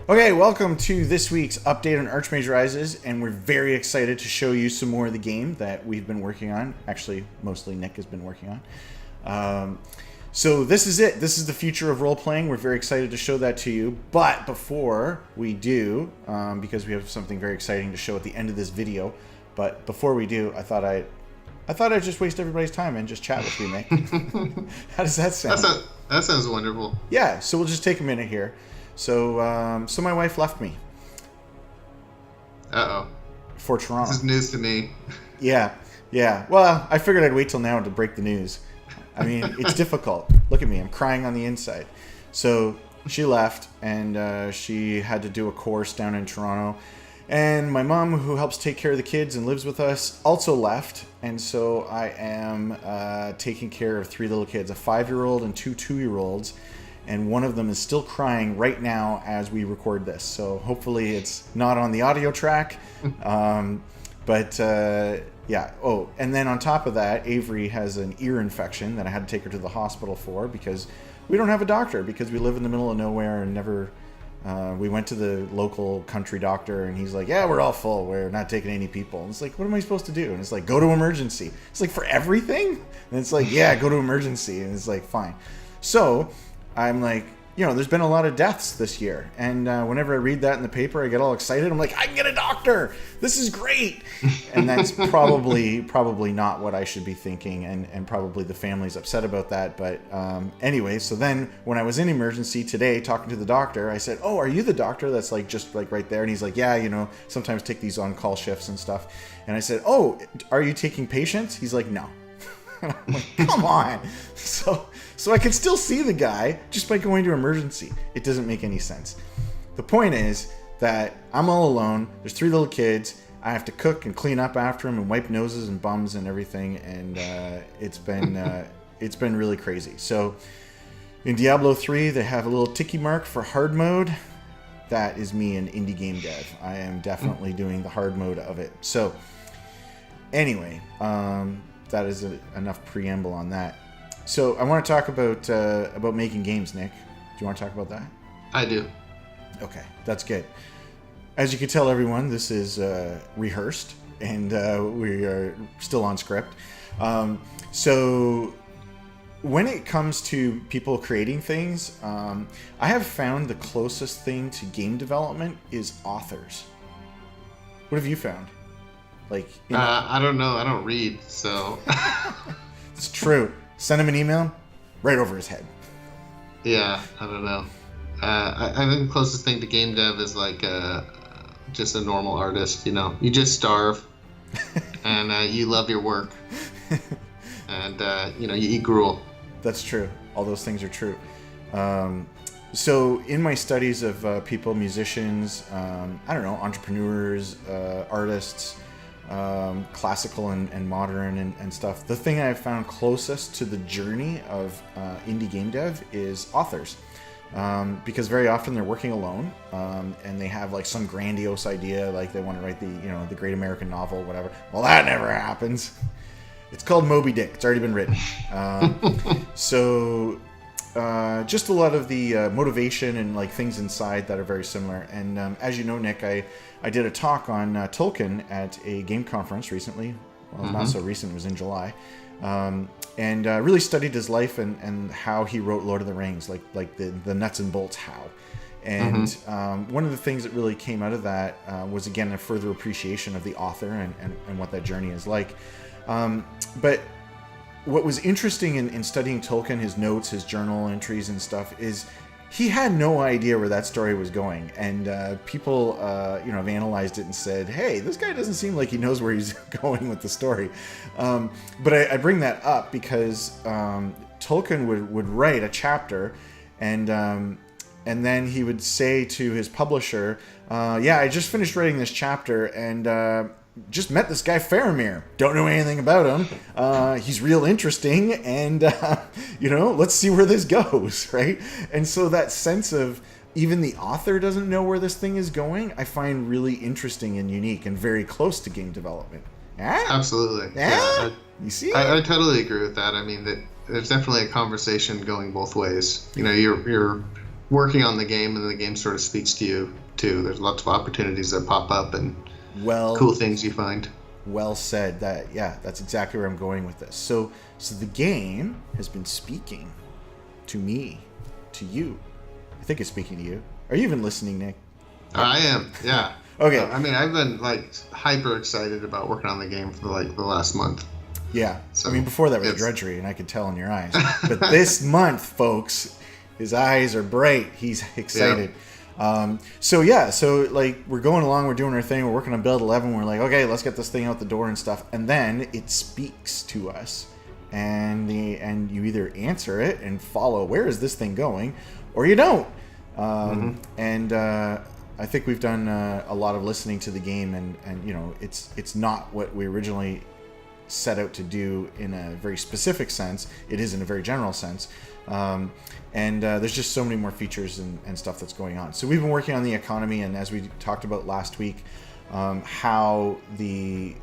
Okay, welcome to this week's update on Archmage Rises, and we're very excited to show you some more of the game that we've been working on. Actually, mostly Nick has been working on. So this is it. This is the future of role-playing. We're very excited to show that to you. But before we do, because we have something very exciting to show at the end of this video, but before we do, I thought I'd just waste everybody's time and just chat with you, Nick. How does that sound? That sounds wonderful. Yeah, so we'll just take a minute here. So my wife left me. Uh-oh. For Toronto. This is news to me. Yeah. Well, I figured I'd wait till now to break the news. I mean, it's difficult. Look at me. I'm crying on the inside. So she left, and she had to do a course down in Toronto. And my mom, who helps take care of the kids and lives with us, also left. And so I am taking care of three little kids, a 5-year-old and two 2-year-olds. And one of them is still crying right now as we record this. So hopefully it's not on the audio track. Yeah. Oh, and then on top of that, Avery has an ear infection that I had to take her to the hospital for because we don't have a doctor because we live in the middle of nowhere and never... we went to the local country doctor and he's like, yeah, we're all full. We're not taking any people. And it's like, what am I supposed to do? And it's like, go to emergency. It's like, for everything? And it's like, yeah, go to emergency. And it's like, fine. So I'm like, there's been a lot of deaths this year. And whenever I read that in the paper, I get all excited. I'm like, I can get a doctor. This is great. And that's probably not what I should be thinking. And probably the family's upset about that. But anyway, so then when I was in emergency today talking to the doctor, I said, oh, are you the doctor that's just right there? And he's like, yeah, sometimes take these on-call shifts and stuff. And I said, oh, are you taking patients? He's like, no. I'm like, come on. So I can still see the guy just by going to emergency. It doesn't make any sense. The point is that I'm all alone. There's 3 little kids. I have to cook and clean up after them and wipe noses and bums and everything. And it's been really crazy. So in Diablo 3, they have a little ticky mark for hard mode. That is me in indie game dev. I am definitely doing the hard mode of it. So anyway, that is enough preamble on that. So I want to talk about making games, Nick. Do you want to talk about that? I do. Okay, that's good. As you can tell, everyone, this is rehearsed, and we are still on script. So when it comes to people creating things, I have found the closest thing to game development is authors. What have you found? I don't know. I don't read, so... It's true. Send him an email, right over his head. Yeah, I don't know. I think the closest thing to game dev is just a normal artist, You just starve, and you love your work, and, you eat gruel. That's true. All those things are true. So in my studies of people, musicians, entrepreneurs, artists... classical and modern and stuff. The thing I've found closest to the journey of indie game dev is authors. Because very often they're working alone, and they have some grandiose idea, they want to write the great American novel, whatever. Well, that never happens. It's called Moby Dick. It's already been written. So just a lot of the motivation and things inside that are very similar. And as you know, Nick, I did a talk on Tolkien at a game conference recently. Well, not so recent. It was in July. And really studied his life and how he wrote Lord of the Rings, the nuts and bolts how. And one of the things that really came out of that was, again, a further appreciation of the author and what that journey is like. But what was interesting in studying Tolkien, his notes, his journal entries and stuff, is he had no idea where that story was going. And people, have analyzed it and said, hey, this guy doesn't seem like he knows where he's going with the story. But I bring that up because Tolkien would write a chapter and then he would say to his publisher, I just finished writing this chapter and... just met this guy Faramir. Don't know anything about him. He's real interesting, and let's see where this goes, right? And so that sense of even the author doesn't know where this thing is going, I find really interesting and unique and very close to game development. Absolutely. Yeah. You see? I totally agree with that. I mean, there's definitely a conversation going both ways. You're working on the game, and the game sort of speaks to you too. There's lots of opportunities that pop up and Well, cool things you find. well said. That's exactly where I'm going with this. So the game has been speaking to me, to you. I think it's speaking to you. Are you even listening, Nick? I am, yeah. Okay. I mean, I've been like hyper excited about working on the game for like the last month. Yeah. So I mean, before that was it's- drudgery, and I could tell in your eyes. But this month, folks, his eyes are bright. He's excited. So like we're going along, we're doing our thing, we're working on build 11. We're like, okay, let's get this thing out the door and stuff. And then it speaks to us, and you either answer it and follow where is this thing going, or you don't. And I think we've done a lot of listening to the game, and you know, it's not what we originally set out to do in a very specific sense. It is in a very general sense. And there's just so many more features and stuff that's going on. So we've been working on the economy, and as we talked about last week, how the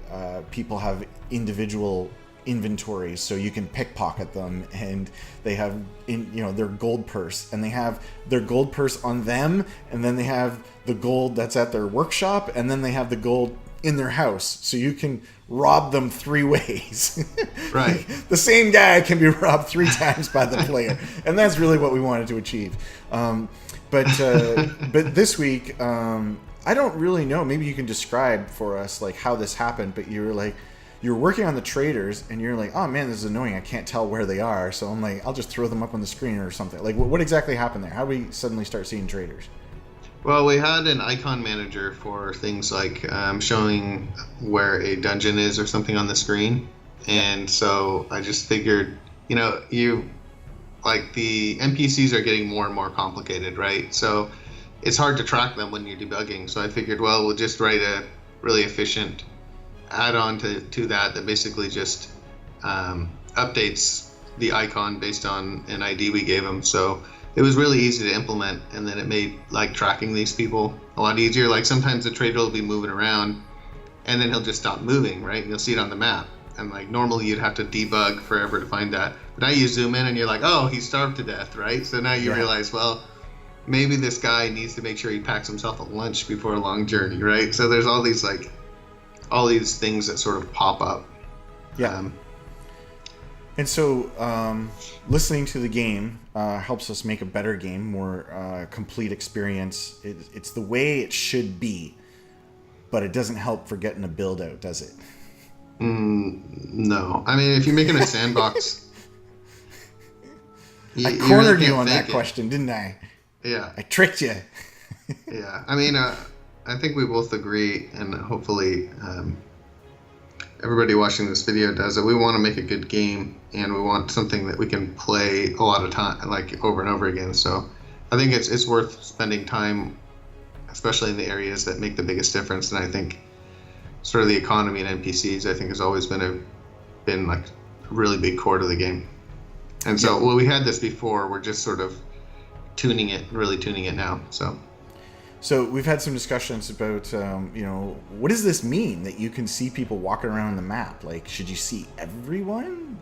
people have individual inventories, so you can pickpocket them, and they have their gold purse, and they have their gold purse on them, and then they have the gold that's at their workshop, and then they have the gold in their house, so you can rob them 3 ways. Right. The same guy can be robbed 3 times by the player, and that's really what we wanted to achieve. But this week, I don't really know. Maybe you can describe for us like how this happened. But you're working on the traders, and you're like, oh man, this is annoying. I can't tell where they are. So I'm like, I'll just throw them up on the screen or something. Like, what exactly happened there? How do we suddenly start seeing traders? Well, we had an icon manager for things like showing where a dungeon is or something on the screen. And so I just figured, the NPCs are getting more and more complicated, right? So it's hard to track them when you're debugging. So I figured, well, we'll just write a really efficient add-on to that basically just updates the icon based on an ID we gave them. So it was really easy to implement, and then it made like tracking these people a lot easier. Like sometimes the trader will be moving around, and then he'll just stop moving, right? And you'll see it on the map. And like normally you'd have to debug forever to find that. But now you zoom in and you're like, oh, he starved to death, right? So now you realize, well, maybe this guy needs to make sure he packs himself a lunch before a long journey, right? So there's all these things that sort of pop up. Yeah. And so listening to the game helps us make a better game, more complete experience. It's the way it should be, but it doesn't help for getting a build out, does it? No. I mean, if you're making a sandbox... I cornered you on that question, didn't I? Yeah. I tricked you. Yeah. I mean, I think we both agree, and hopefully everybody watching this video does, that we want to make a good game, and we want something that we can play a lot of time, like over and over again. So I think it's worth spending time, especially in the areas that make the biggest difference. And I think sort of the economy and NPCs, I think, has always been like a really big core to the game. And so, well, we had this before. We're just sort of really tuning it now. So we've had some discussions about, what does this mean that you can see people walking around on the map? Like, should you see everyone?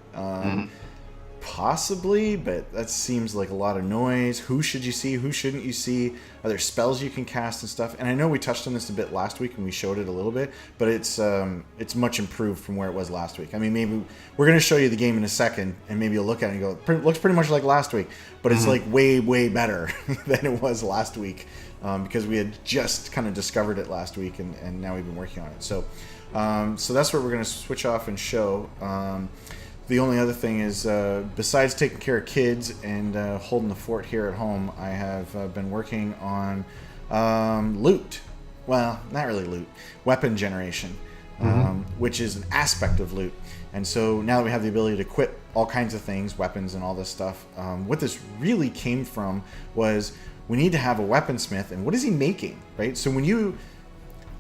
Possibly, but that seems like a lot of noise. Who should you see? Who shouldn't you see? Are there spells you can cast and stuff? And I know we touched on this a bit last week and we showed it a little bit, but it's much improved from where it was last week. I mean, maybe we're going to show you the game in a second, and maybe you'll look at it and go, it looks pretty much like last week, but it's like way, way better than it was last week. Because we had just kind of discovered it last week, and now we've been working on it. So that's what we're going to switch off and show. The only other thing is, besides taking care of kids and holding the fort here at home, I have been working on loot. Well, not really loot. Weapon generation, which is an aspect of loot. And so now that we have the ability to equip all kinds of things, weapons and all this stuff, what this really came from was we need to have a weaponsmith, and what is he making, right? So when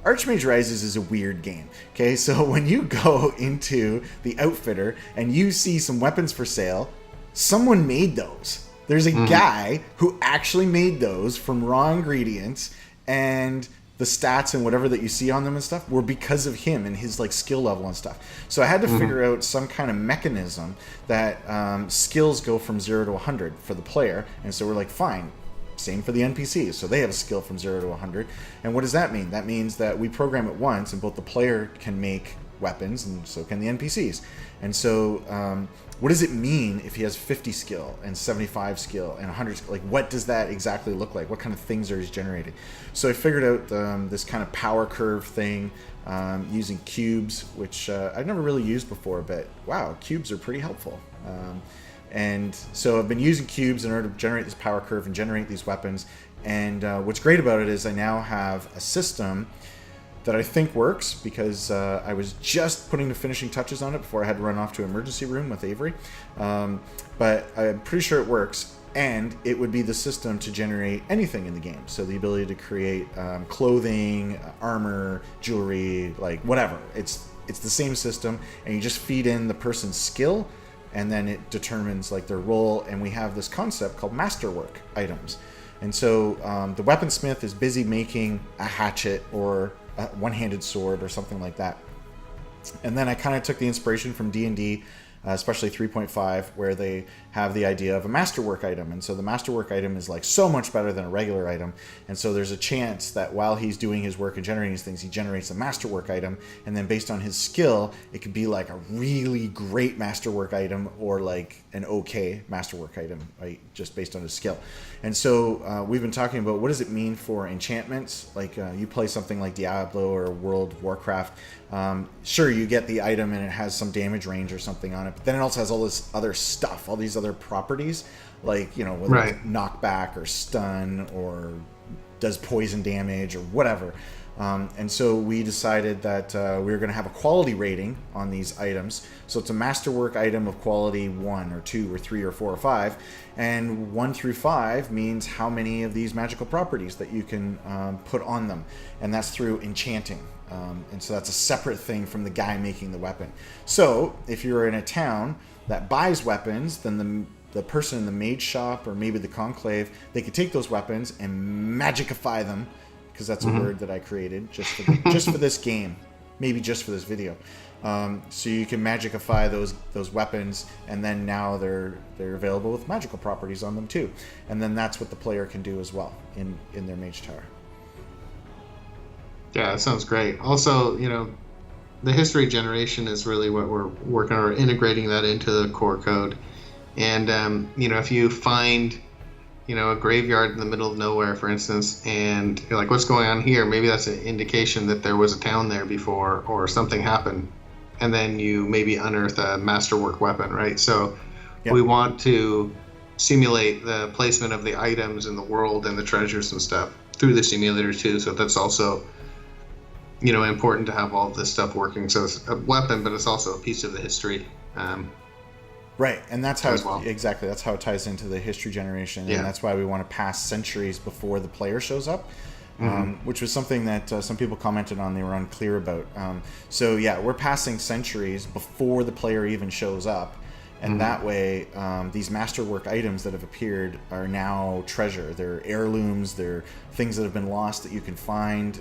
Archmage Rises is a weird game, okay? So when you go into the Outfitter and you see some weapons for sale, someone made those. There's a guy who actually made those from raw ingredients, and the stats and whatever that you see on them and stuff were because of him and his like skill level and stuff. So I had to figure out some kind of mechanism that skills go from 0 to 100 for the player, and so we're like, fine. Same for the NPCs. So they have a skill from 0 to 100. And what does that mean? That means that we program it once, and both the player can make weapons, and so can the NPCs. And so what does it mean if he has 50 skill and 75 skill and 100 skill? Like, what does that exactly look like? What kind of things are he generating? So I figured out this kind of power curve thing using cubes, which I've never really used before, but wow, cubes are pretty helpful. And so I've been using cubes in order to generate this power curve and generate these weapons. And what's great about it is I now have a system that I think works, because I was just putting the finishing touches on it before I had to run off to emergency room with Avery. But I'm pretty sure it works, and it would be the system to generate anything in the game. So the ability to create clothing, armor, jewelry, like whatever. It's the same system, and you just feed in the person's skill, and then it determines like their role. And we have this concept called masterwork items. And so the weaponsmith is busy making a hatchet or a one-handed sword or something like that. And then I kind of took the inspiration from D&D, especially 3.5, where they have the idea of a masterwork item. And so the masterwork item is like so much better than a regular item. And so there's a chance that while he's doing his work and generating these things, he generates a masterwork item. And then based on his skill, it could be like a really great masterwork item or like an okay masterwork item, right? Just based on his skill. And so we've been talking about what does it mean for enchantments? Like you play something like Diablo or World of Warcraft. Sure, you get the item and it has some damage range or something on it, but then it also has all this other stuff, all these other properties, like, you know, whether it's knockback or stun or does poison damage or whatever. And so we decided that we were going to have a quality rating on these items. So it's a masterwork item of quality 1 or 2 or 3 or 4 or 5. And 1 through 5 means how many of these magical properties that you can put on them. And that's through enchanting. And so that's a separate thing from the guy making the weapon. So if you're in a town that buys weapons, then the person in the mage shop or maybe the conclave, they could take those weapons and magicify them, because that's a word that I created just for this game, maybe just for this video. So you can magicify those weapons, and then now they're available with magical properties on them too. And then that's what the player can do as well in their mage tower. Yeah, that sounds great. Also, you know, the history generation is really what we're working on, integrating that into the core code. And, you know, if you find, you know, a graveyard in the middle of nowhere, for instance, and you're like, what's going on here? Maybe that's an indication that there was a town there before or something happened. And then you maybe unearth a masterwork weapon, right? So we want to simulate the placement of the items in the world and the treasures and stuff through the simulator too. So that's also, you know, important to have all of this stuff working. So it's a weapon, but it's also a piece of the history. Right, and that's how exactly that's how it ties into the history generation, and that's why we want to pass centuries before the player shows up, which was something that some people commented on. They were unclear about. So yeah, we're passing centuries before the player even shows up, and that way these masterwork items that have appeared are now treasure. They're heirlooms. They're things that have been lost that you can find.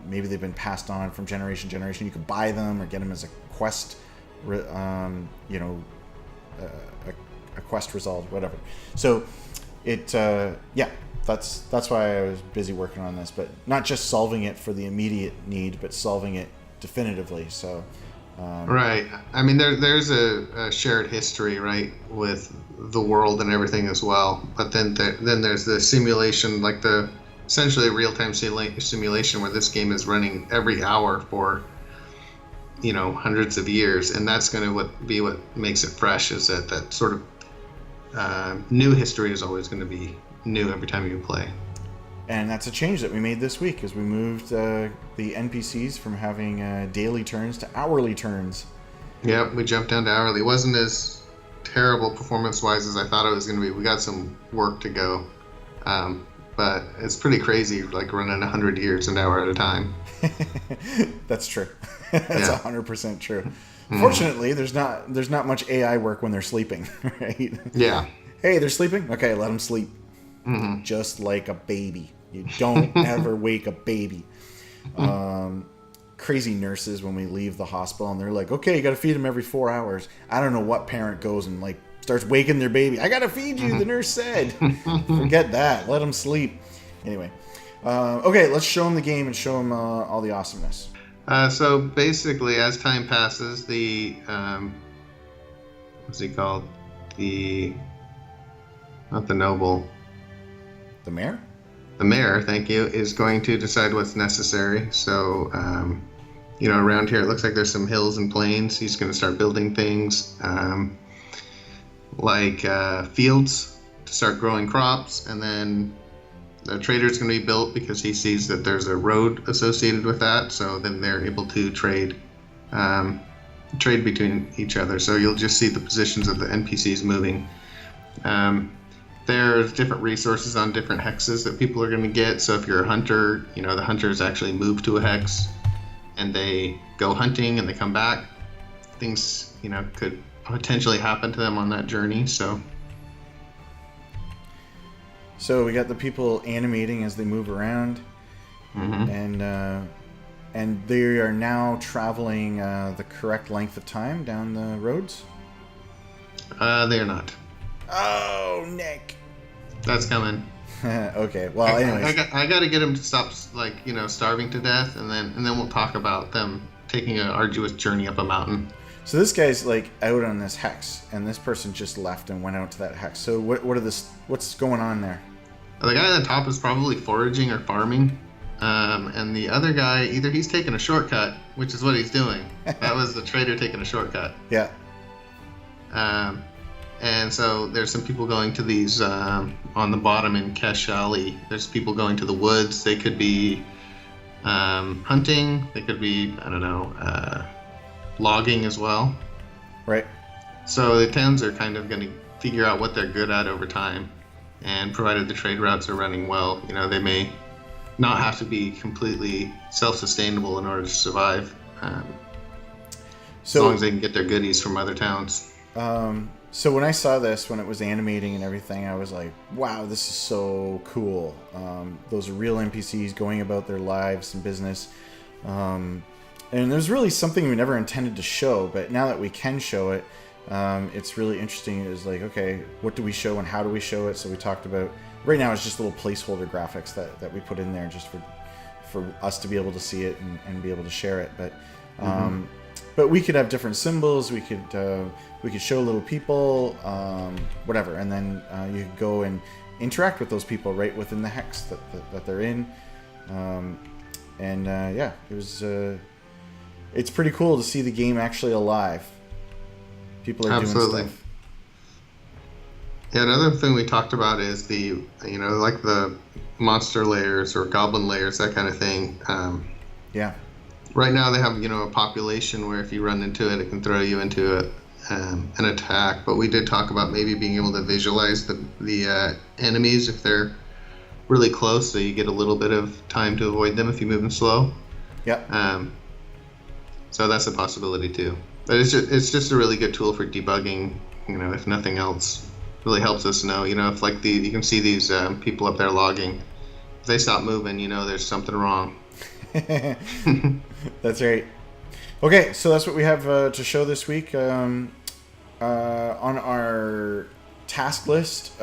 Maybe they've been passed on from generation to generation. You can buy them or get them as a quest. You know. A quest resolved, whatever. So it that's why I was busy working on this, but not just solving it for the immediate need, but solving it definitively. So right, I mean there's a shared history, right, with the world and everything as well, but then there's the simulation, like the essentially real-time simulation where this game is running every hour for, you know, hundreds of years, and that's going to be what makes it fresh, is that sort of new history is always going to be new every time you play. And that's a change that we made this week, as we moved the NPCs from having daily turns to hourly turns. Yep, we jumped down to hourly. It wasn't as terrible performance-wise as I thought it was going to be. We got some work to go, but it's pretty crazy, like running 100 years an hour at a time. That's true. That's 100% true. Fortunately, there's not much AI work when they're sleeping, right? Yeah. Hey, they're sleeping? Okay, let them sleep. Just like a baby. You don't ever wake a baby. Crazy nurses when we leave the hospital, and they're like, okay, you got to feed them every 4 hours. I don't know what parent goes and like starts waking their baby. I gotta feed you, the nurse said. Forget that. Let them sleep. Anyway. Okay, let's show them the game and show them all the awesomeness. So basically, as time passes, the what's he called? Not the noble. The mayor? The mayor, thank you, is going to decide what's necessary. So, around here it looks like there's some hills and plains. He's going to start building things like fields to start growing crops, and then the trader's going to be built because he sees that there's a road associated with that. So then they're able to trade between each other. So you'll just see the positions of the NPCs moving. There's different resources on different hexes that people are going to get. So if you're a hunter, the hunters actually move to a hex and they go hunting and they come back. Things, could potentially happen to them on that journey. So we got the people animating as they move around, and they are now traveling the correct length of time down the roads. They are not. Oh, Nick. That's coming. Okay. Well, anyways, I got to get them to stop, starving to death, and then we'll talk about them taking an arduous journey up a mountain. So this guy's out on this hex, and this person just left and went out to that hex. So what's going on there? The guy at the top is probably foraging or farming, and the other guy, either he's taking a shortcut, which is what he's doing. That was the trader taking a shortcut. Yeah. And so there's some people going to these on the bottom in Keshali. There's people going to the woods. They could be hunting. They could be, logging as well. Right. So the towns are kind of going to figure out what they're good at over time. And provided the trade routes are running well, they may not have to be completely self-sustainable in order to survive. As long as they can get their goodies from other towns. So when I saw this, when it was animating and everything, I was like, wow, this is so cool. Those are real NPCs going about their lives and business. And there's really something we never intended to show, but now that we can show it, it's really interesting. It's like, okay, what do we show and how do we show it? So we talked about, right now it's just little placeholder graphics that we put in there just for us to be able to see it and be able to share it. But we could have different symbols. We could show little people, whatever, and then you could go and interact with those people right within the hex that they're in. It was. It's pretty cool to see the game actually alive. People are doing stuff. Yeah, another thing we talked about is the monster layers or goblin layers, that kind of thing. Yeah. Right now they have, a population where if you run into it, it can throw you into an attack. But we did talk about maybe being able to visualize the enemies if they're really close, so you get a little bit of time to avoid them if you move them slow. Yeah. So that's a possibility too. But it's just a really good tool for debugging. If nothing else, really helps us know. If you can see these people up there logging, if they stop moving, there's something wrong. That's right. Okay, so that's what we have to show this week. On our task list,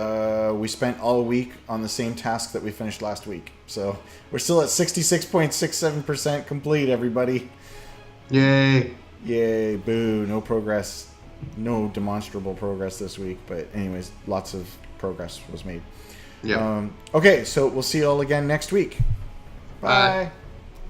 we spent all week on the same task that we finished last week. So we're still at 66.67% complete, everybody. Yay. Yay, boo, no progress. No demonstrable progress this week. But anyways, lots of progress was made. Yeah. Okay, so we'll see you all again next week. Bye.